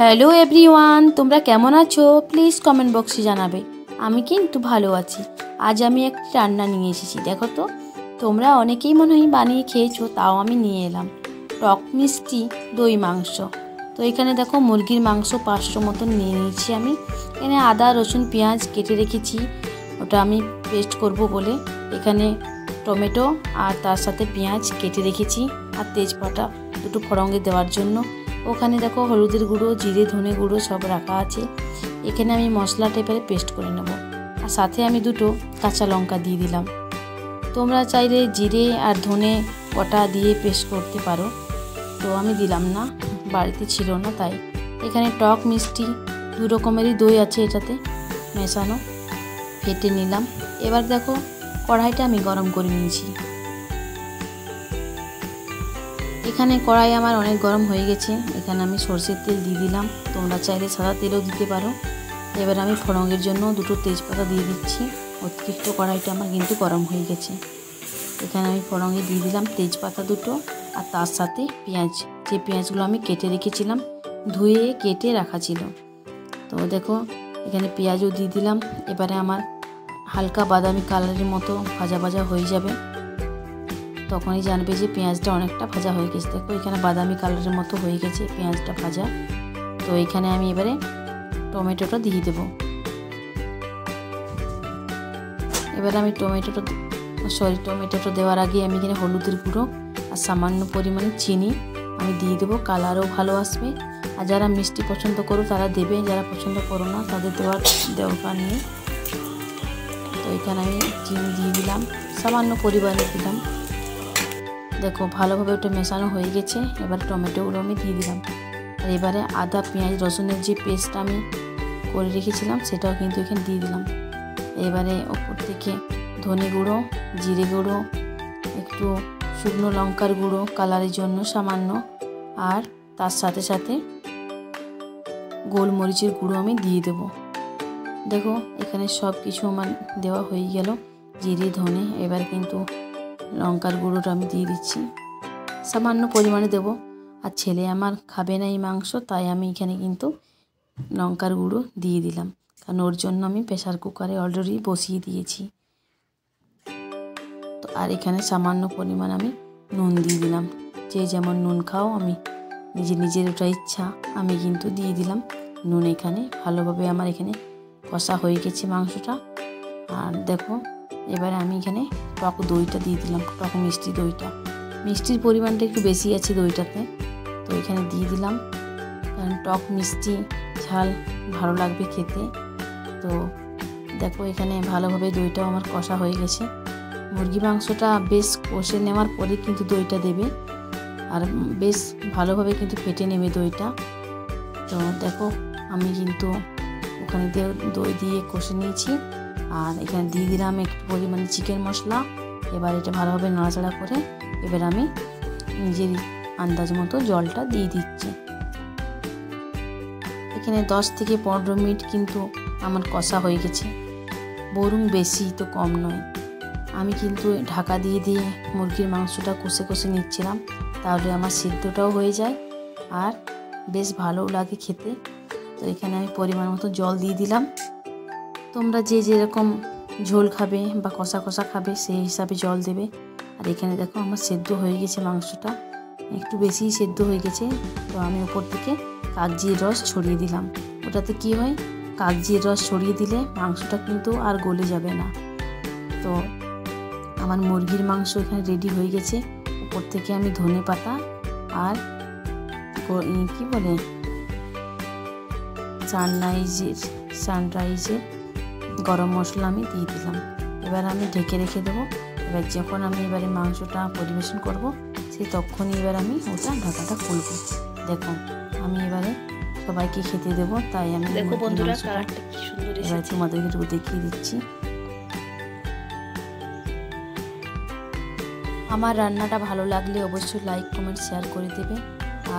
Hello everyone, তোমরা কেমন আছো? প্লিজ কমেন্ট বক্সে জানাবে। আমি কিন্তু ভালো আছি। আজ আমি একটা রান্না নিয়ে এসেছি, দেখো তো। তোমরা অনেকেই মনে হয় বানিয়ে খেয়েছো, তাও আমি নিয়ে এলাম টক মিষ্টি দই মাংস। তো এখানে দেখো মুরগির মাংস 500 মতন নিয়ে নিয়েছি আমি। এখানে আদা রসুন পেঁয়াজ কেটে রেখেছি, ওটা আমি পেস্ট করব বলে। এখানে টমেটো আর তার সাথে পেঁয়াজ কেটে রেখেছি, আর তেজপাতা দুটো ফোড়নে দেওয়ার জন্য। ওখানে দেখো হলুদের গুঁড়ো, জিরে ধনে গুঁড়ো সব রাখা আছে। এখানে আমি মশলাটা এবারে পেস্ট করে নেব, আর সাথে আমি দুটো কাঁচা লঙ্কা দিয়ে দিলাম। তোমরা চাইলে জিরে আর ধনে গোটা দিয়ে পেস্ট করতে পারো, তো আমি দিলাম না, বাড়িতে ছিল না তাই। এখানে টক মিষ্টি দু রকমেরই দই আছে এটাতে মেশানো, ফেটে নিলাম। এবার দেখো কড়াইটা আমি গরম করে নিয়েছি। এখানে কড়াই আমার অনেক গরম হয়ে গেছে। এখানে আমি সরষের তেল দিয়ে দিলাম, তোমরা চাইলে সাদা তেলও দিতে পারো। এবার আমি ফোড়নের জন্য দুটো তেজপাতা দিয়ে দিচ্ছি। অতিরিক্ত কড়াইটা আমার কিন্তু গরম হয়ে গেছে। এখানে আমি ফোড়নে দিয়ে দিলাম তেজপাতা দুটো, আর তার সাথে পেঁয়াজ, যে পেঁয়াজগুলো আমি কেটে রেখেছিলাম, ধুয়ে কেটে রাখা ছিল। তো দেখো এখানে পেঁয়াজও দিয়ে দিলাম। এবারে আমার হালকা বাদামি কালারের মতো ভাজা ভাজা হয়ে যাবে, তখনই জানবে যে পেঁয়াজটা অনেকটা ভাজা হয়ে গেছে। দেখো এখানে বাদামি কালারের মতো হয়ে গেছে পেঁয়াজটা ভাজা। তো এখানে আমি এবারে টমেটোটা দিয়ে দেব। এবার আমি টমেটোটা দেওয়ার আগে আমি এখানে হলুদের গুঁড়ো আর সামান্য পরিমাণে চিনি আমি দিয়ে দেবো, কালারও ভালো আসবে। আর যারা মিষ্টি পছন্দ করো তারা দেবে, যারা পছন্দ করো না তাদের দেওয়ার দরকার নেই। তো এখানে আমি চিনি দিয়ে দিলাম, সামান্য পরিমাণে দিলাম। দেখো ভালোভাবে ওটা মেশানো হয়ে গেছে। এবার টমেটোগুলো আমি দিয়ে দিলাম, আর এবারে আদা পেঁয়াজ রসুনের যে পেস্ট আমি করে রেখেছিলাম সেটাও কিন্তু এখানে দিয়ে দিলাম। এবারে ওপর থেকে ধনে গুঁড়ো, জিরে গুঁড়ো, একটু শুকনো লঙ্কার গুঁড়ো কালারের জন্য সামান্য, আর তার সাথে সাথে গোলমরিচের গুঁড়ো আমি দিয়ে দেব। দেখো এখানে সব কিছু আমার দেওয়া হয়ে গেল, জিরে ধনে। এবার কিন্তু লঙ্কার গুঁড়োটা আমি দিয়ে দিচ্ছি, সামান্য পরিমাণে দেব। আর ছেলে আমার খাবে না এই মাংস, তাই আমি এখানে কিন্তু লঙ্কার গুঁড়ো দিয়ে দিলাম, কারণ ওর জন্য আমি প্রেসার কুকারে অলরেডি বসিয়ে দিয়েছি। তো আর এখানে সামান্য পরিমাণ আমি নুন দিয়ে দিলাম। যে যেমন নুন খাও, আমি নিজের ওটা ইচ্ছা, আমি কিন্তু দিয়ে দিলাম নুন। এখানে ভালোভাবে আমার এখানে কষা হয়ে গেছে মাংসটা। আর দেখো এবারে আমি এখানে টক দইটা দিয়ে দিলাম, টক মিষ্টি দইটা। মিষ্টির পরিমাণটা একটু বেশি আছে দইটাতে, তো এখানে দিয়ে দিলাম, কারণ টক মিষ্টি ঝাল ভালো লাগবে খেতে। তো দেখো এখানে ভালোভাবে দইটাও আমার কষা হয়ে গেছে। মুরগি মাংসটা বেশ কষে নেওয়ার পরে কিন্তু দইটা দেবে, আর বেশ ভালোভাবে কিন্তু ফেটে নেবে দইটা। তো দেখো আমি কিন্তু ওখানে দই দিয়ে কষে নিয়েছি, আর এখানে দিয়ে দিলাম একটু পরিমাণে চিকেন মশলা। এবার এটা ভালোভাবে নাড়াচাড়া করে এবার আমি নিজের আন্দাজ মতো জলটা দিয়ে দিচ্ছি। এখানে 10 থেকে 15 মিনিট কিন্তু আমার কষা হয়ে গেছে, বরং বেশি তো কম নয়। আমি কিন্তু ঢাকা দিয়ে দিয়ে মুরগির মাংসটা কষে কষে নিচ্ছিলাম, তাহলে আমার সিদ্ধটাও হয়ে যায় আর বেশ ভালোও লাগে খেতে। তো এখানে আমি পরিমাণ মতো জল দিয়ে দিলাম। তোমরা যে যেরকম ঝোল খাবে বা কষা কষা খাবে সেই হিসাবে জল দেবে। আর এখানে দেখো আমার সেদ্ধ হয়ে গেছে মাংসটা, একটু বেশিই সেদ্ধ হয়ে গেছে। তো আমি উপর থেকে কাগজির রস ছড়িয়ে দিলাম। ওটাতে কি হয়, কাগজির রস ছড়িয়ে দিলে মাংসটা কিন্তু আর গলে যাবে না। তো আমার মুরগির মাংস এখানে রেডি হয়ে গেছে। উপর থেকে আমি ধনে পাতা আর কি বলে সানরাইজের গরম মশলা আমি দিয়ে দিলাম। এবার আমি ঢেকে রেখে দেবো। এবার যখন আমি এবারে মাংসটা পরিবেশন করব, সেই তখনই এবার আমি ওটা ঢাকাটা খুলব। দেখো আমি এবারে সবাইকে খেতে দেবো, তাই আমি দেখো বন্ধুরা কালারটা কি সুন্দর এসেছে। এবার তোমাদেরকে একটু দেখিয়ে দিচ্ছি। আমার রান্নাটা ভালো লাগলে অবশ্যই লাইক কমেন্ট শেয়ার করে দেবে।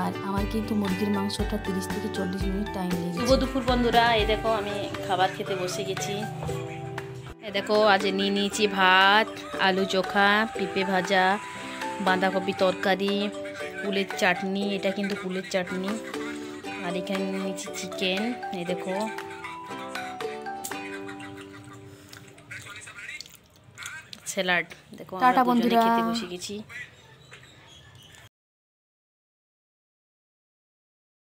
আর আমার কিন্তু মুরগির মাংসটা 30 থেকে 40 মিনিট টাইম লেগেছে। শুভ দুপুর বন্ধুরা, এই দেখো আমি খাবার খেতে বসে গেছি। এই দেখো আজ নিয়ে নিয়েছি ভাত, আলু চোখা, পেঁপে ভাজা, বাঁধাকপি তরকারি, কুলের চাটনি। এটা কিন্তু কুলের চাটনি। আর এখানে নিয়েছি চিকেন, এই দেখো। স্যালাড দেখো, টাটা বন্ধুরা, খেতে বসে গেছি।